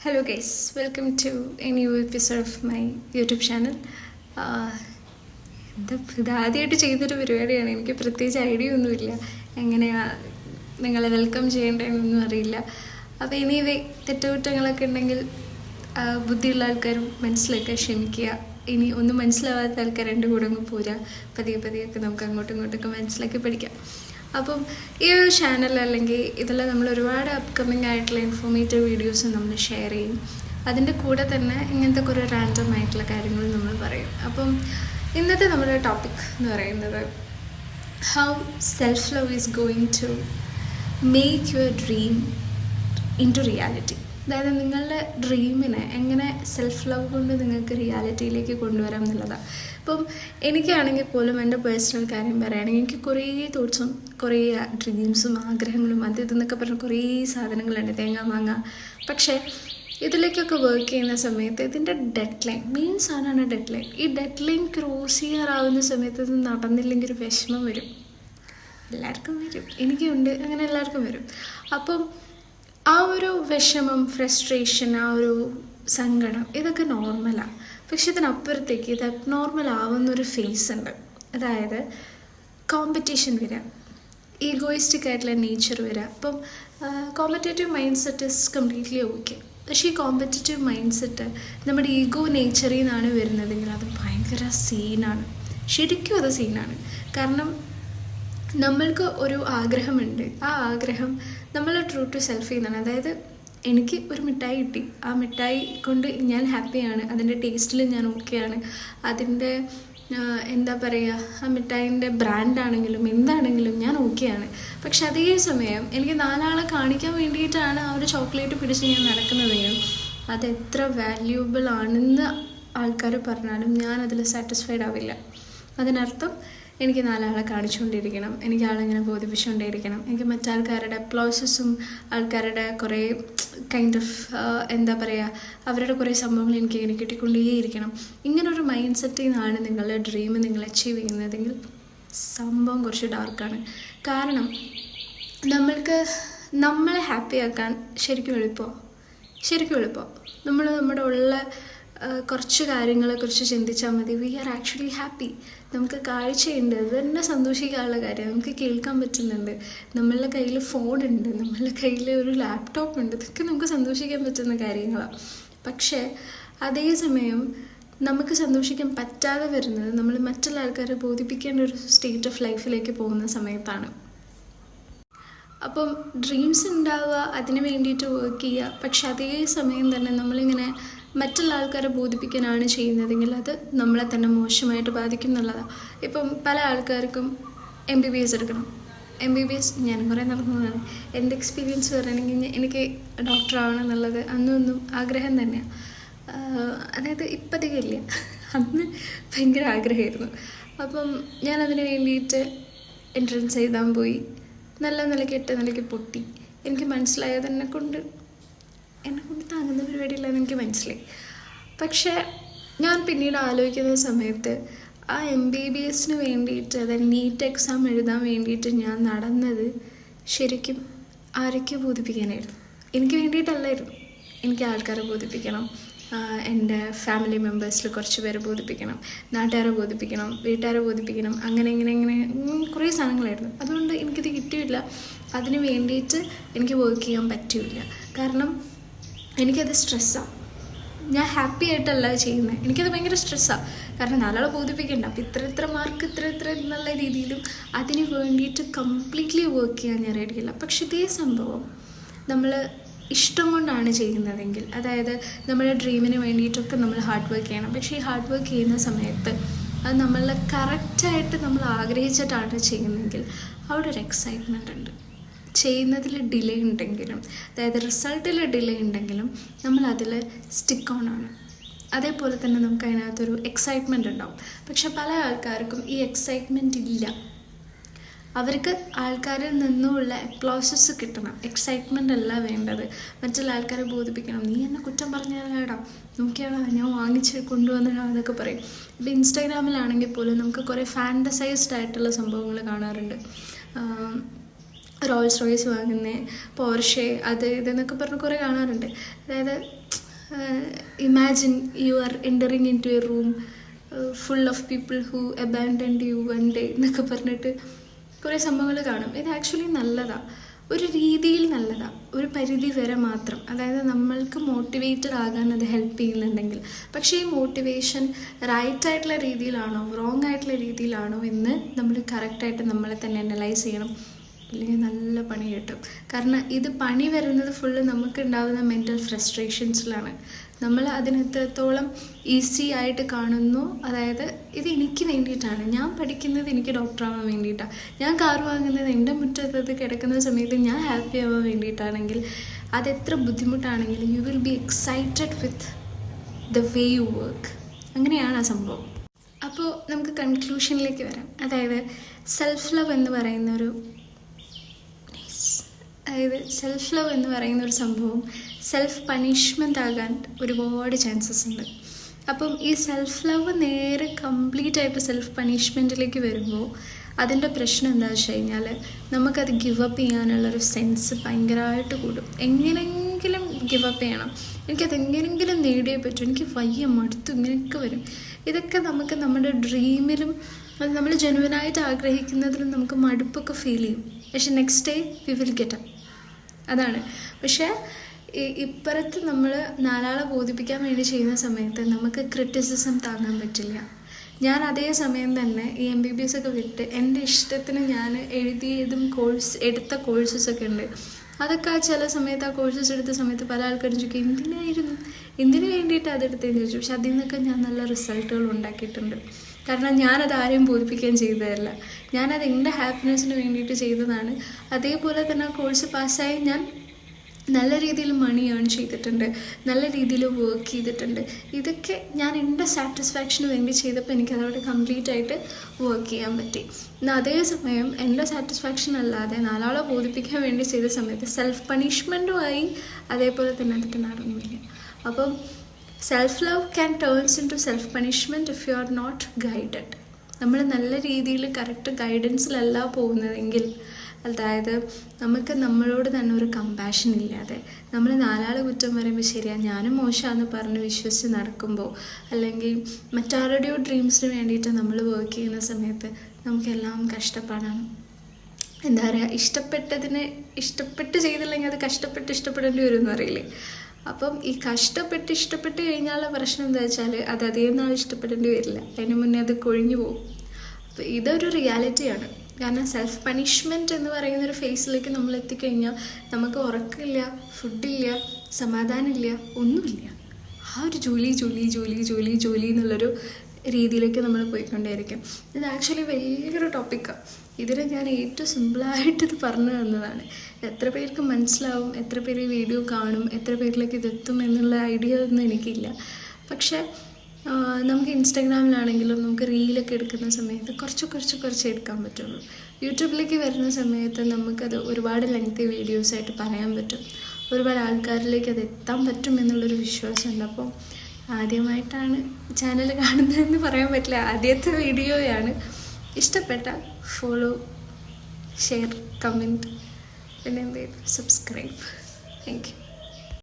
Hello guys, welcome to a new episode of my YouTube channel. ഇതാദ്യമായിട്ട് ചെയ്തൊരു പരിപാടിയാണ്. എനിക്ക് പ്രത്യേകിച്ച് ഐഡിയ ഒന്നുമില്ല എങ്ങനെയാണ് നിങ്ങളെ വെൽക്കം ചെയ്യേണ്ടതെന്നൊന്നും അറിയില്ല. അപ്പോൾ എനിവേ തെറ്റുകുറ്റങ്ങളൊക്കെ ഉണ്ടെങ്കിൽ ബുദ്ധിയുള്ള ആൾക്കാരും മനസ്സിലാക്കാൻ ക്ഷമിക്കുക. ഇനി ഒന്നും മനസ്സിലാവാത്ത ആൾക്കാർ എൻ്റെ കൂടെ അങ്ങ് പോരാ. പതിയൊക്കെ നമുക്ക് അങ്ങോട്ടും ഇങ്ങോട്ടൊക്കെ മനസ്സിലാക്കി പഠിക്കാം. അപ്പം ഈ ഒരു ചാനൽ അല്ലെങ്കിൽ ഇതെല്ലാം നമ്മൾ ഒരുപാട് അപ്കമ്മിങ് ആയിട്ടുള്ള ഇൻഫോർമേറ്റീവ് വീഡിയോസ് നമ്മൾ ഷെയർ ചെയ്യും. അതിൻ്റെ കൂടെ തന്നെ ഇങ്ങനത്തെ കുറേ റാൻഡം ആയിട്ടുള്ള കാര്യങ്ങൾ നമ്മൾ പറയും. അപ്പം ഇന്നത്തെ നമ്മുടെ ടോപ്പിക് എന്ന് പറയുന്നത് how self love is going to make your dream into reality. അതായത് നിങ്ങളുടെ ഡ്രീമിനെ എങ്ങനെ സെൽഫ് ലവ് കൊണ്ട് നിങ്ങൾക്ക് റിയാലിറ്റിയിലേക്ക് കൊണ്ടുവരാം എന്നുള്ളതാണ്. ഇപ്പം എനിക്കാണെങ്കിൽ പോലും എൻ്റെ പേഴ്സണൽ കാര്യം പറയുകയാണെങ്കിൽ എനിക്ക് കുറേ തോട്ട്സും കുറേ ഡ്രീംസും ആഗ്രഹങ്ങളും അത് ഇതെന്നൊക്കെ പറഞ്ഞ കുറേ സാധനങ്ങളുണ്ട്, തേങ്ങ മാങ്ങ. പക്ഷേ ഇതിലേക്കൊക്കെ വർക്ക് ചെയ്യുന്ന സമയത്ത് ഇതിൻ്റെ ഡെഡ് ലൈൻ, മെയിൻ സാധനമാണ് ഡെഡ് ലൈൻ. ഈ ഡെഡ് ലൈൻ ക്രോസ് ചെയ്യാറാവുന്ന സമയത്ത് ഇത് നടന്നില്ലെങ്കിൽ ഒരു വിഷമം വരും. എല്ലാവർക്കും വരും, എനിക്കുണ്ട്, അങ്ങനെ എല്ലാവർക്കും വരും. അപ്പം ആ ഒരു വിഷമം, ഫ്രസ്ട്രേഷൻ, ആ ഒരു സങ്കടം ഇതൊക്കെ നോർമലാണ്. പക്ഷെ ഇതിനപ്പുറത്തേക്ക് ഇത് അബ്നോർമൽ ആവുന്നൊരു ഫേസ് ഉണ്ട്. അതായത് കോമ്പറ്റീഷൻ വരിക, ഈഗോയിസ്റ്റിക് ആയിട്ടുള്ള നേച്ചർ വരിക. അപ്പം competitive mind set is completely okay. പക്ഷേ ഈ കോമ്പറ്റേറ്റീവ് മൈൻഡ് സെറ്റ് നമ്മുടെ ഈഗോ നേച്ചറിൽ നിന്നാണ് വരുന്നതെങ്കിൽ അത് ഭയങ്കര സീനാണ്. ശരിക്കും അത് സീനാണ്. കാരണം നമ്മൾക്ക് ഒരു ആഗ്രഹമുണ്ട്, ആ ആഗ്രഹം നമ്മൾ ട്രൂ ടു സെൽഫ് ചെയ്യുന്നതാണ്. അതായത് എനിക്ക് ഒരു മിഠായി കിട്ടി, ആ മിഠായി കൊണ്ട് ഞാൻ ഹാപ്പിയാണ്, അതിൻ്റെ ടേസ്റ്റിൽ ഞാൻ ഓക്കെയാണ്, അതിൻ്റെ എന്താ പറയുക, ആ മിഠായിൻ്റെ ബ്രാൻഡാണെങ്കിലും എന്താണെങ്കിലും ഞാൻ ഓക്കെയാണ്. പക്ഷെ അതേ സമയം എനിക്ക് നാലാളെ കാണിക്കാൻ വേണ്ടിയിട്ടാണ് ആ ഒരു ചോക്ലേറ്റ് പിടിച്ച് ഞാൻ നടക്കുന്നതെങ്കിലും അത് എത്ര വാല്യൂബിൾ ആണെന്ന് ആൾക്കാർ പറഞ്ഞാലും ഞാൻ അതിൽ സാറ്റിസ്ഫൈഡ് ആവില്ല. അതിനർത്ഥം എനിക്ക് നാലാളെ കാണിച്ചുകൊണ്ടിരിക്കണം, എനിക്ക് ആളിങ്ങനെ ബോധിപ്പിച്ചുകൊണ്ടേയിരിക്കണം, എനിക്ക് മറ്റാൾക്കാരുടെ അപ്ലോസസും ആൾക്കാരുടെ കുറേ കൈൻഡ് ഓഫ് എന്താ പറയുക, അവരുടെ കുറേ സംഭവങ്ങൾ എനിക്കിങ്ങനെ കിട്ടിക്കൊണ്ടേയിരിക്കണം. ഇങ്ങനൊരു മൈൻഡ് സെറ്റിൽ നിന്നാണ് നിങ്ങളുടെ ഡ്രീം നിങ്ങൾ അച്ചീവ് ചെയ്യുന്നതെങ്കിൽ സംഭവം കുറച്ച് ഡാർക്കാണ്. കാരണം നമ്മളെ ഹാപ്പിയാക്കാൻ ശരിക്കും എളുപ്പമാണ്. നമ്മൾ നമ്മുടെ ഉള്ള കുറച്ച് കാര്യങ്ങളെക്കുറിച്ച് ചിന്തിച്ചാൽ മതി. We are actually happy. നമുക്ക് കാഴ്ചയുണ്ട്, അത് തന്നെ സന്തോഷിക്കാനുള്ള കാര്യം. നമുക്ക് കേൾക്കാൻ പറ്റുന്നുണ്ട്, നമ്മളുടെ കയ്യിൽ ഫോണുണ്ട്, നമ്മളുടെ കയ്യിൽ ഒരു ലാപ്ടോപ്പ് ഉണ്ട്. ഇതൊക്കെ നമുക്ക് സന്തോഷിക്കാൻ പറ്റുന്ന കാര്യങ്ങളാണ്. പക്ഷേ അതേസമയം നമുക്ക് സന്തോഷിക്കാൻ പറ്റാതെ വരുന്നത് നമ്മൾ മറ്റുള്ള ആൾക്കാരെ ബോധിപ്പിക്കേണ്ട ഒരു സ്റ്റേറ്റ് ഓഫ് ലൈഫിലേക്ക് പോകുന്ന സമയത്താണ്. അപ്പം ഡ്രീംസ് ഉണ്ടാവുക, അതിന് വേണ്ടിയിട്ട് വർക്ക് ചെയ്യുക. പക്ഷെ അതേ സമയം തന്നെ നമ്മളിങ്ങനെ മറ്റുള്ള ആൾക്കാരെ ബോധിപ്പിക്കാനാണ് ചെയ്യുന്നതെങ്കിൽ അത് നമ്മളെ തന്നെ മോശമായിട്ട് ബാധിക്കും എന്നുള്ളതാണ്. ഇപ്പം പല ആൾക്കാർക്കും MBBS എടുക്കണം. MBBS ഞാൻ കുറേ നടന്നതാണ്. എൻ്റെ എക്സ്പീരിയൻസ് പറയുകയാണെങ്കിൽ എനിക്ക് ഡോക്ടറാവണം എന്നുള്ളത് അന്നും ആഗ്രഹം തന്നെയാണ്. അതായത് ഇപ്പം അധികം ഇല്ല, അന്ന് ഭയങ്കര ആഗ്രഹമായിരുന്നു. അപ്പം ഞാനതിന് വേണ്ടിയിട്ട് എൻട്രൻസ് എഴുതാൻ പോയി. നല്ല നിലയ്ക്ക് പൊട്ടി. എനിക്ക് മനസ്സിലായത് എന്നെ കൊണ്ട് താങ്ങുന്ന പരിപാടിയില്ലെന്ന് എനിക്ക് മനസ്സിലായി. പക്ഷേ ഞാൻ പിന്നീട് ആലോചിക്കുന്ന സമയത്ത് ആ MBBS വേണ്ടിയിട്ട്, അതായത് നീറ്റ് എക്സാം എഴുതാൻ വേണ്ടിയിട്ട് ഞാൻ നടന്നത് ശരിക്കും ആരൊക്കെ ബോധിപ്പിക്കാനായിരുന്നു, എനിക്ക് വേണ്ടിയിട്ടല്ലായിരുന്നു. എനിക്ക് ആൾക്കാരെ ബോധിപ്പിക്കണം, എൻ്റെ ഫാമിലി മെമ്പേഴ്സിൽ കുറച്ച് പേരെ ബോധിപ്പിക്കണം, നാട്ടുകാരെ ബോധിപ്പിക്കണം, വീട്ടുകാരെ ബോധിപ്പിക്കണം, അങ്ങനെ കുറേ സാധനങ്ങളായിരുന്നു. അതുകൊണ്ട് എനിക്കിത് കിട്ടിയില്ല. അതിന് വേണ്ടിയിട്ട് എനിക്ക് വർക്ക് ചെയ്യാൻ പറ്റില്ല. കാരണം എനിക്കത് സ്ട്രെസ്സാണ്. ഞാൻ ഹാപ്പി ആയിട്ടല്ല ചെയ്യുന്നത്, എനിക്കത് ഭയങ്കര സ്ട്രെസ്സാണ്. കാരണം നാലാളെ ബോധിപ്പിക്കണ്ട, അപ്പം ഇത്ര മാർക്ക് ഇത്ര എന്നുള്ള രീതിയിലും അതിന് വേണ്ടിയിട്ട് കംപ്ലീറ്റ്ലി വർക്ക് ചെയ്യാൻ ഞാൻ റെഡിയില്ല. പക്ഷെ ഇതേ സംഭവം നമ്മൾ ഇഷ്ടം കൊണ്ടാണ് ചെയ്യുന്നതെങ്കിൽ, അതായത് നമ്മുടെ ഡ്രീമിന് വേണ്ടിയിട്ടൊക്കെ നമ്മൾ ഹാർഡ് വർക്ക് ചെയ്യണം. പക്ഷേ ഈ ഹാർഡ് വർക്ക് ചെയ്യുന്ന സമയത്ത് അത് നമ്മളെ കറക്റ്റായിട്ട് നമ്മൾ ആഗ്രഹിച്ചിട്ടാണ് ചെയ്യുന്നതെങ്കിൽ അവിടെ ഒരു എക്സൈറ്റ്മെൻ്റ് ഉണ്ട്. ചെയ്യുന്നതിൽ ഡിലേ ഉണ്ടെങ്കിലും, അതായത് റിസൾട്ടിൽ ഡിലേ ഉണ്ടെങ്കിലും നമ്മൾ അതിൽ സ്റ്റിക്ക് ഓൺ ആണ്. അതേപോലെ തന്നെ നമുക്ക് അതിനകത്തൊരു എക്സൈറ്റ്മെൻ്റ് ഉണ്ടാവും. പക്ഷെ പല ആൾക്കാർക്കും ഈ എക്സൈറ്റ്മെൻ്റ് ഇല്ല. അവർക്ക് ആൾക്കാരിൽ നിന്നുമുള്ള അപ്ലോസസ് കിട്ടണം, എക്സൈറ്റ്മെൻ്റ് അല്ല വേണ്ടത്. മറ്റുള്ള ആൾക്കാരെ ബോധിപ്പിക്കണം, നീ എന്നെ കുറ്റം പറഞ്ഞാടാ, നോക്കിയാടാ ഞാൻ വാങ്ങിച്ച് കൊണ്ടുവന്നിടാ എന്നൊക്കെ പറയും. ഇപ്പോൾ ഇൻസ്റ്റാഗ്രാമിലാണെങ്കിൽ പോലും നമുക്ക് കുറേ ഫാൻറ്റസൈസ്ഡ് ആയിട്ടുള്ള സംഭവങ്ങൾ കാണാറുണ്ട്. റോൾസ് റോയ്സ് വാങ്ങുന്നത്, പോർഷെ, അത് ഇതെന്നൊക്കെ പറഞ്ഞ് കുറേ കാണാറുണ്ട്. അതായത് imagine you are entering into a room full of people who abandoned you one day എന്നൊക്കെ പറഞ്ഞിട്ട് കുറേ സംഭവങ്ങൾ കാണും. ഇത് ആക്ച്വലി നല്ലതാണ്, ഒരു രീതിയിൽ നല്ലതാണ്, ഒരു പരിധി വരെ മാത്രം. അതായത് നമ്മൾക്ക് മോട്ടിവേറ്റഡ് ആകാൻ അത് ഹെൽപ്പ് ചെയ്യുന്നുണ്ടെങ്കിൽ. പക്ഷേ ഈ മോട്ടിവേഷൻ റൈറ്റായിട്ടുള്ള രീതിയിലാണോ റോങ് ആയിട്ടുള്ള രീതിയിലാണോ എന്ന് നമ്മൾ കറക്റ്റായിട്ട് നമ്മളെ തന്നെ അനലൈസ് ചെയ്യണം. ഇല്ലെങ്കിൽ നല്ല പണി കിട്ടും. കാരണം ഇത് പണി വരുന്നത് ഫുള്ള് നമുക്ക് ഉണ്ടാകുന്ന മെൻ്റൽ ഫ്രസ്ട്രേഷൻസിലാണ്. നമ്മൾ അതിനെത്രത്തോളം ഈസി ആയിട്ട് കാണുന്നു. അതായത് ഇത് എനിക്ക് വേണ്ടിയിട്ടാണ്, ഞാൻ പഠിക്കുന്നത് എനിക്ക് ഡോക്ടറാവാൻ വേണ്ടിയിട്ടാണ്, ഞാൻ കാർ വാങ്ങുന്നത് എൻ്റെ മുറ്റത്ത് കിടക്കുന്ന സമയത്ത് ഞാൻ ഹാപ്പി ആവാൻ വേണ്ടിയിട്ടാണെങ്കിൽ അതെത്ര ബുദ്ധിമുട്ടാണെങ്കിലും you will be excited with the way you work. അങ്ങനെയാണ് ആ സംഭവം. അപ്പോൾ നമുക്ക് കൺക്ലൂഷനിലേക്ക് വരാം. അതായത് സെൽഫ് ലവ് എന്ന് പറയുന്നൊരു സംഭവം സെൽഫ് പണിഷ്മെൻ്റ് ആകാൻ ഒരുപാട് ചാൻസസ് ഉണ്ട്. അപ്പം ഈ സെൽഫ് ലവ് നേരെ കംപ്ലീറ്റ് ആയിട്ട് സെൽഫ് പണിഷ്മെൻറ്റിലേക്ക് വരുമ്പോൾ അതിൻ്റെ പ്രശ്നം എന്താണെന്ന് വെച്ച് കഴിഞ്ഞാൽ നമുക്കത് ഗിവ് അപ്പ് ചെയ്യാനുള്ളൊരു സെൻസ് ഭയങ്കരമായിട്ട് കൂടും. എങ്ങനെയെങ്കിലും ഗിവ് അപ്പ് ചെയ്യണം, എനിക്കതെങ്ങനെയെങ്കിലും നേടിയേ പറ്റും, എനിക്ക് വയ്യ മടുത്തു, ഇങ്ങനെയൊക്കെ വരും. ഇതൊക്കെ നമുക്ക് നമ്മുടെ ഡ്രീമിലും അത് നമ്മൾ ജെനുവനായിട്ട് ആഗ്രഹിക്കുന്നതിലും നമുക്ക് മടുപ്പൊക്കെ ഫീൽ ചെയ്യും. പക്ഷെ next day we will get up. അതാണ്. പക്ഷേ ഇപ്പുറത്ത് നമ്മൾ നാലാളെ ബോധിപ്പിക്കാൻ വേണ്ടി ചെയ്യുന്ന സമയത്ത് നമുക്ക് ക്രിറ്റിസിസം താങ്ങാൻ പറ്റില്ല. ഞാൻ അതേ സമയം തന്നെ ഈ MBBS ഒക്കെ വിട്ട് എൻ്റെ ഇഷ്ടത്തിന് ഞാൻ എടുത്ത കോഴ്സസൊക്കെ ഉണ്ട്. അതൊക്കെ ചില സമയത്ത് ആ കോഴ്സസ് എടുത്ത സമയത്ത് പല ആൾക്കാരും ചോദിക്കും എന്തിനു വേണ്ടിയിട്ട് അതെടുത്തതെന്ന് ചോദിച്ചു. പക്ഷെ അതിൽ നിന്നൊക്കെ ഞാൻ നല്ല റിസൾട്ടുകൾ ഉണ്ടാക്കിയിട്ടുണ്ട്. കാരണം ഞാനത് ആരെയും ബോധിപ്പിക്കാൻ ചെയ്തതല്ല, ഞാനത് എൻ്റെ ഹാപ്പിനെസ്സിന് വേണ്ടിയിട്ട് ചെയ്തതാണ്. അതേപോലെ തന്നെ ആ കോഴ്സ് പാസ്സായി ഞാൻ നല്ല രീതിയിൽ മണി ഏൺ ചെയ്തിട്ടുണ്ട്, നല്ല രീതിയിൽ വർക്ക് ചെയ്തിട്ടുണ്ട്. ഇതൊക്കെ ഞാൻ എൻ്റെ സാറ്റിസ്ഫാക്ഷന് വേണ്ടി ചെയ്തപ്പോൾ എനിക്കതോടെ കംപ്ലീറ്റ് ആയിട്ട് വർക്ക് ചെയ്യാൻ പറ്റി. എന്നാൽ അതേസമയം എൻ്റെ സാറ്റിസ്ഫാക്ഷൻ അല്ലാതെ നാലാളെ ബോധിപ്പിക്കാൻ വേണ്ടി ചെയ്ത സമയത്ത് സെൽഫ് പണിഷ്മെൻറ്റുമായി അതേപോലെ തന്നെ അതിട്ട് നടന്നില്ല. അപ്പം self love can turns into self punishment if you are not guided. നമ്മൾ നല്ല രീതിയിൽ കറക്റ്റ് ഗൈഡൻസിലല്ല പോകുന്നതെങ്കിൽ, അതായത് നമുക്ക് നമ്മളോട് തന്നെ ഒരു കമ്പാഷൻ ഇല്ലാതെ നമ്മൾ നാലാൾ കുറ്റം പറയുമ്പോൾ ശരിയാ ഞാനും മോശമാണെന്ന് പറഞ്ഞ് വിശ്വസിച്ച് നടക്കുമ്പോൾ, അല്ലെങ്കിൽ മറ്റാരുടെയോ ഡ്രീംസിന് വേണ്ടിയിട്ട് നമ്മൾ വർക്ക് ചെയ്യുന്ന സമയത്ത് നമുക്കെല്ലാം കഷ്ടപ്പാടാണ്. എന്താ പറയുക, ഇഷ്ടപ്പെട്ട് ചെയ്തില്ലെങ്കിൽ അത് ഇഷ്ടപ്പെടേണ്ടി വരും എന്ന് പറയില്ലേ. അപ്പം ഈ ഇഷ്ടപ്പെട്ട് കഴിഞ്ഞാലുള്ള പ്രശ്നം എന്താ വെച്ചാൽ അത് അധികം നാൾ ഇഷ്ടപ്പെടേണ്ടി വരില്ല, അതിന് മുന്നേ അത് കൊഴിഞ്ഞു പോകും. അപ്പോൾ ഇതൊരു റിയാലിറ്റിയാണ്. കാരണം സെൽഫ് പണിഷ്മെൻറ്റ് എന്ന് പറയുന്നൊരു ഫേസിലേക്ക് നമ്മൾ എത്തിക്കഴിഞ്ഞാൽ നമുക്ക് ഉറക്കമില്ല, ഫുഡില്ല, സമാധാനമില്ല, ഒന്നുമില്ല. ആ ഒരു ജോലി എന്നുള്ളൊരു രീതിയിലേക്ക് നമ്മൾ പോയിക്കൊണ്ടേയിരിക്കും. ഇത് ആക്ച്വലി വലിയൊരു ടോപ്പിക്കാണ്. ഇതിനെ ഞാൻ ഏറ്റവും സിമ്പിളായിട്ടിത് പറഞ്ഞു തന്നതാണ്. എത്ര പേർക്ക് മനസ്സിലാവും, എത്ര പേര് വീഡിയോ കാണും, എത്ര പേരിലേക്ക് ഇതെത്തും എന്നുള്ള ഐഡിയ ഒന്നും എനിക്കില്ല. പക്ഷേ നമുക്ക് ഇൻസ്റ്റാഗ്രാമിലാണെങ്കിലും നമുക്ക് റീലൊക്കെ എടുക്കുന്ന സമയത്ത് കുറച്ച് എടുക്കാൻ പറ്റുള്ളൂ. യൂട്യൂബിലേക്ക് വരുന്ന സമയത്ത് നമുക്കത് ഒരുപാട് ലെങ്തി വീഡിയോസായിട്ട് പറയാൻ പറ്റും, ഒരുപാട് ആൾക്കാരിലേക്ക് അത് എത്താൻ പറ്റും എന്നുള്ളൊരു വിശ്വാസമുണ്ട്. അപ്പോൾ ആദ്യമായിട്ടാണ് ചാനൽ കാണുന്നതെന്ന് പറയാൻ പറ്റില്ല, ആദ്യത്തെ വീഡിയോയാണ്. ഇഷ്ടപ്പെട്ടാൽ ഫോളോ, ഷെയർ, കമൻറ്റ്, പിന്നെ എന്ത് ചെയ്തു സബ്സ്ക്രൈബ്. Thank you.